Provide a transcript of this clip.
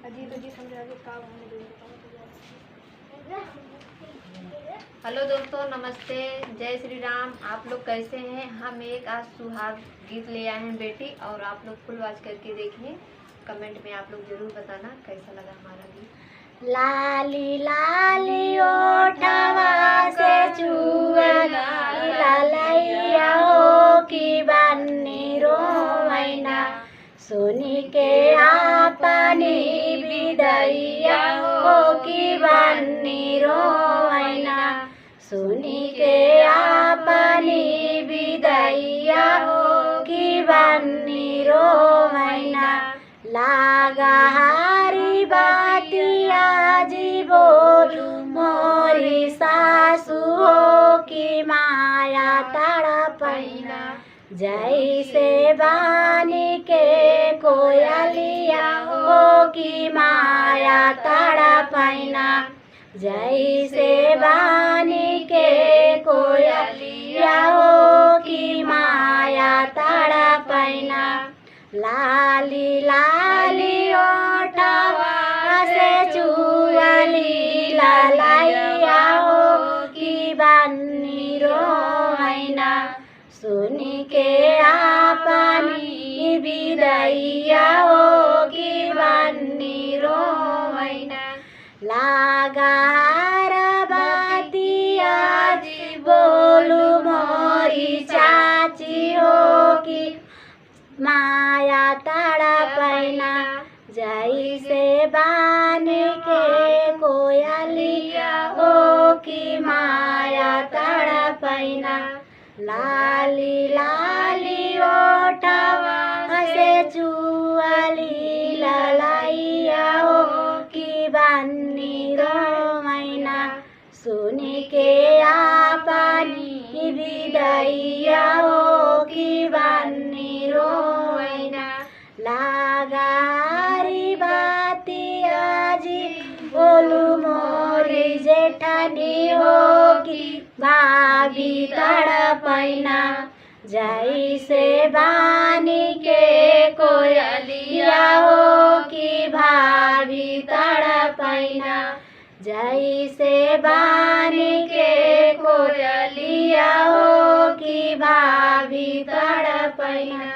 अजी तो जी समझा के काम होने दो। हेलो दोस्तों, नमस्ते, जय श्री राम। आप लोग कैसे हैं? हम एक आज सुहाग गीत ले आए हैं बेटी, और आप लोग फुल वॉच करके देखिए। कमेंट में आप लोग जरूर बताना कैसा लगा हमारा गीत। लाली लाली ओठवा से चुअला ललैया हो कि बन्नी रोवैना, सुनी के आपनी विदैया हो कि बन्नी रोवैना, सुनी के आपनी विदैया हो कि बन्नी रोवैना। लागा हारी बातिया जी बोलू मोरी सासु हो कि माया तड़पैना, जैसे बानी के कोयलिया हो कि माया तड़पैना, जैसे बानी के कोयलिया हो कि माया तड़पैना। लाली लाली ओठवा से चुअली ललैया हो कि बन्नी रोवैना, सुनी के आपनी विदैया हो कि बन्नी रोवैना। लागार बातिया जी बोलू मोरी चाची हो कि माया तड़पैना, जैसे बान के कोयलिया हो कि माया तड़पैना। लाली लाली ओठवा से चुअली ललैया हो कि बन्नी रोवैना, सुनी के आपनी विदैया हो कि बन्नी रोवैना। लागारी बातिया जी बोलू मोरी जेठानी हो कि भाभी तड़पैना, जैसे बानी के कोयलिया हो कि भाभी तड़पैना, जैसे बानी के कोयलिया हो कि भाभी तड़पैना।